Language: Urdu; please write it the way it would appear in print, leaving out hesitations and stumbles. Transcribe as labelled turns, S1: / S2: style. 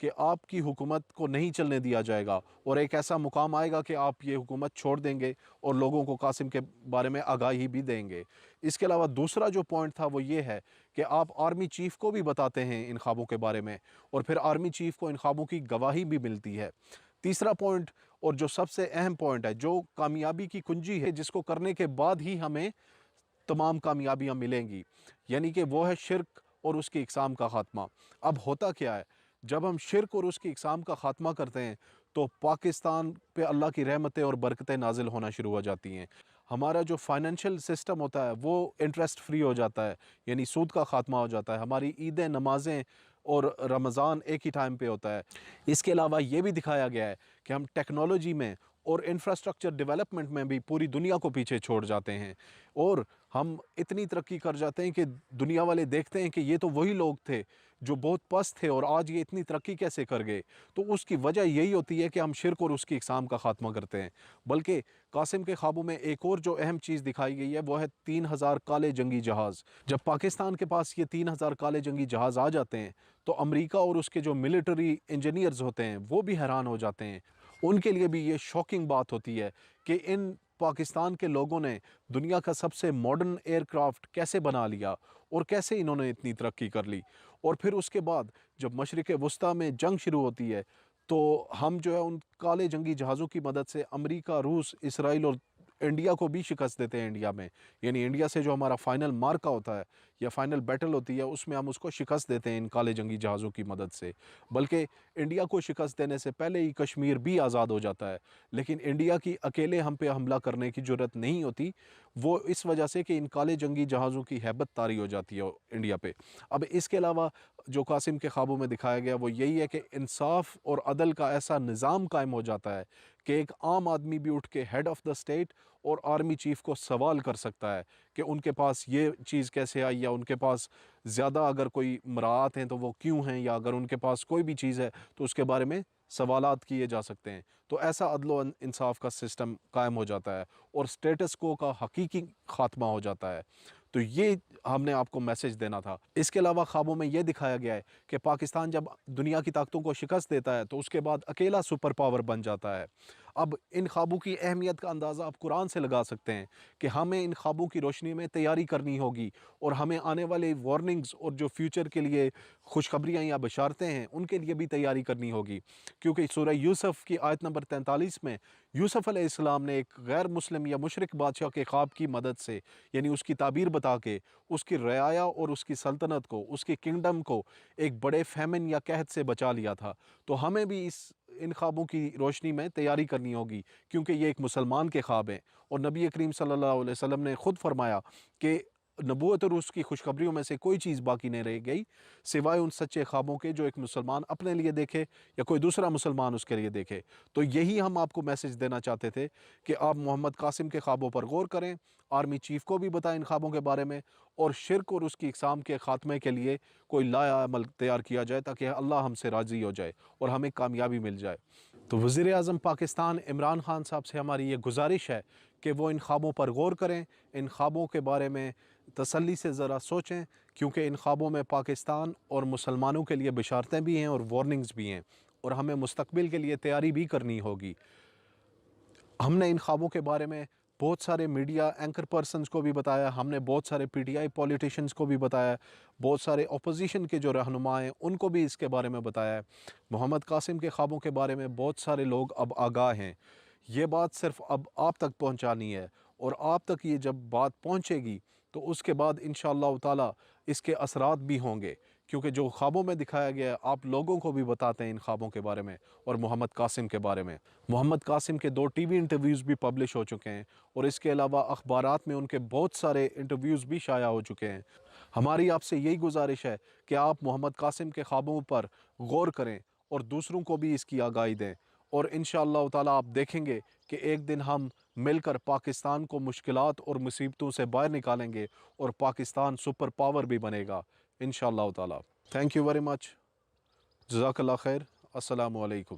S1: کہ آپ کی حکومت کو نہیں چلنے دیا جائے گا اور ایک ایسا مقام آئے گا کہ آپ یہ حکومت چھوڑ دیں گے اور لوگوں کو قاسم کے بارے میں آگاہی بھی دیں گے۔ اس کے علاوہ دوسرا جو پوائنٹ تھا وہ یہ ہے کہ آپ آرمی چیف کو بھی بتاتے ہیں ان خوابوں کے بارے میں، اور پھر آرمی چیف کو ان خوابوں کی گواہی بھی ملتی ہے۔ تیسرا پوائنٹ اور جو سب سے اہم پوائنٹ ہے، جو کامیابی کی کنجی ہے، جس کو کرنے کے بعد ہی ہمیں تمام کامیابیاں ملیں گی، یعنی کہ وہ ہے شرک اور اس کی اقسام کا خاتمہ۔ اب ہوتا کیا ہے، جب ہم شرک اور اس کی اقسام کا خاتمہ کرتے ہیں تو پاکستان پہ اللہ کی رحمتیں اور برکتیں نازل ہونا شروع ہو جاتی ہیں۔ ہمارا جو فائنینشیل سسٹم ہوتا ہے وہ انٹرسٹ فری ہو جاتا ہے، یعنی سود کا خاتمہ ہو جاتا ہے۔ ہماری عیدیں، نمازیں اور رمضان ایک ہی ٹائم پہ ہوتا ہے۔ اس کے علاوہ یہ بھی دکھایا گیا ہے کہ ہم ٹیکنالوجی میں اور انفراسٹرکچر ڈیولپمنٹ میں بھی پوری دنیا کو پیچھے چھوڑ جاتے ہیں، اور ہم اتنی ترقی کر جاتے ہیں کہ دنیا والے دیکھتے ہیں کہ یہ تو وہی لوگ تھے جو بہت پست تھے اور آج یہ اتنی ترقی کیسے کر گئے۔ تو اس کی وجہ یہی ہوتی ہے کہ ہم شرک اور اس کی اقسام کا خاتمہ کرتے ہیں۔ بلکہ قاسم کے خوابوں میں ایک اور جو اہم چیز دکھائی گئی ہے وہ ہے 3000 کالے جنگی جہاز۔ جب پاکستان کے پاس یہ 3000 کالے جنگی جہاز آ جاتے ہیں تو امریکہ اور اس کے جو ملٹری انجینئرز ہوتے ہیں وہ بھی حیران ہو جاتے ہیں۔ ان کے لیے بھی یہ شاکنگ بات ہوتی ہے کہ ان پاکستان کے لوگوں نے دنیا کا سب سے ماڈرن ایئر کرافٹ کیسے بنا لیا اور کیسے انہوں نے اتنی ترقی کر لی۔ اور پھر اس کے بعد جب مشرق وسطیٰ میں جنگ شروع ہوتی ہے تو ہم جو ہے ان کالے جنگی جہازوں کی مدد سے امریکہ، روس، اسرائیل اور انڈیا کو بھی شکست دیتے ہیں۔ انڈیا میں، یعنی انڈیا سے جو ہمارا فائنل مارکا ہوتا ہے یا فائنل بیٹل ہوتی ہے، اس میں ہم اس کو شکست دیتے ہیں ان کالے جنگی جہازوں کی مدد سے۔ بلکہ انڈیا کو شکست دینے سے پہلے ہی کشمیر بھی آزاد ہو جاتا ہے، لیکن انڈیا کی اکیلے ہم پہ حملہ کرنے کی جرت نہیں ہوتی، وہ اس وجہ سے کہ ان کالے جنگی جہازوں کی ہیبت طاری ہو جاتی ہے انڈیا پہ۔ اب اس کے علاوہ جو قاسم کے خوابوں میں دکھایا گیا وہ یہی ہے کہ انصاف اور عدل کا ایسا نظام قائم ہو جاتا ہے کہ ایک عام آدمی بھی اٹھ کے ہیڈ آف دا اسٹیٹ اور آرمی چیف کو سوال کر سکتا ہے کہ ان کے پاس یہ چیز کیسے آئی، یا ان کے پاس زیادہ اگر کوئی مراعات ہیں تو وہ کیوں ہیں، یا اگر ان کے پاس کوئی بھی چیز ہے تو اس کے بارے میں سوالات کیے جا سکتے ہیں۔ تو ایسا عدل و انصاف کا سسٹم قائم ہو جاتا ہے اور سٹیٹس کو کا حقیقی خاتمہ ہو جاتا ہے۔ تو یہ ہم نے آپ کو میسج دینا تھا۔ اس کے علاوہ خوابوں میں یہ دکھایا گیا ہے کہ پاکستان جب دنیا کی طاقتوں کو شکست دیتا ہے تو اس کے بعد اکیلا سپر پاور بن جاتا ہے۔ اب ان خوابوں کی اہمیت کا اندازہ آپ قرآن سے لگا سکتے ہیں کہ ہمیں ان خوابوں کی روشنی میں تیاری کرنی ہوگی، اور ہمیں آنے والے وارننگز اور جو فیوچر کے لیے خوشخبریاں یا بشارتیں ہیں ان کے لیے بھی تیاری کرنی ہوگی، کیونکہ سورہ یوسف کی آیت نمبر 43 میں یوسف علیہ السلام نے ایک غیر مسلم یا مشرک بادشاہ کے خواب کی مدد سے، یعنی اس کی تعبیر بتا کے، اس کی رعایا اور اس کی سلطنت کو، اس کی کنگڈم کو ایک بڑے فیمن یا قحط سے بچا لیا تھا۔ تو ہمیں بھی ان خوابوں کی روشنی میں تیاری کرنی ہوگی، کیونکہ یہ ایک مسلمان کے خواب ہیں، اور نبی کریم صلی اللہ علیہ وسلم نے خود فرمایا کہ نبوت اور اس کی خوشخبریوں میں سے کوئی چیز باقی نہیں رہ گئی سوائے ان سچے خوابوں کے جو ایک مسلمان اپنے لیے دیکھے یا کوئی دوسرا مسلمان اس کے لیے دیکھے۔ تو یہی ہم آپ کو میسج دینا چاہتے تھے کہ آپ محمد قاسم کے خوابوں پر غور کریں، آرمی چیف کو بھی بتائیں ان خوابوں کے بارے میں، اور شرک اور اس کی اقسام کے خاتمے کے لیے کوئی لایا عمل تیار کیا جائے تاکہ اللہ ہم سے راضی ہو جائے اور ہمیں کامیابی مل جائے۔ تو وزیر اعظم پاکستان عمران خان صاحب سے ہماری یہ گزارش ہے کہ وہ ان خوابوں پر غور کریں، ان خوابوں کے بارے میں تسلی سے ذرا سوچیں، کیونکہ ان خوابوں میں پاکستان اور مسلمانوں کے لیے بشارتیں بھی ہیں اور وارننگز بھی ہیں، اور ہمیں مستقبل کے لیے تیاری بھی کرنی ہوگی۔ ہم نے ان خوابوں کے بارے میں بہت سارے میڈیا اینکر پرسنز کو بھی بتایا، ہم نے بہت سارے پی ٹی آئی پولیٹیشنز کو بھی بتایا، بہت سارے اپوزیشن کے جو رہنما ہیں ان کو بھی اس کے بارے میں بتایا ہے۔ محمد قاسم کے خوابوں کے بارے میں بہت سارے لوگ اب آگاہ ہیں۔ یہ بات صرف اب آپ تک پہنچانی ہے، اور آپ تک یہ جب بات پہنچے گی تو اس کے بعد انشاءاللہ تعالی اس کے اثرات بھی ہوں گے، کیونکہ جو خوابوں میں دکھایا گیا ہے آپ لوگوں کو بھی بتاتے ہیں ان خوابوں کے بارے میں اور محمد قاسم کے بارے میں۔ محمد قاسم کے 2 ٹی وی انٹرویوز بھی پبلش ہو چکے ہیں، اور اس کے علاوہ اخبارات میں ان کے بہت سارے انٹرویوز بھی شائع ہو چکے ہیں۔ ہماری آپ سے یہی گزارش ہے کہ آپ محمد قاسم کے خوابوں پر غور کریں اور دوسروں کو بھی اس کی آگاہی دیں، اور انشاءاللہ تعالی آپ دیکھیں گے کہ ایک دن ہم مل کر پاکستان کو مشکلات اور مصیبتوں سے باہر نکالیں گے اور پاکستان سپر پاور بھی بنے گا انشاءاللہ تعالی۔ تھینک یو ویری مچ، جزاک اللہ خیر، السلام علیکم۔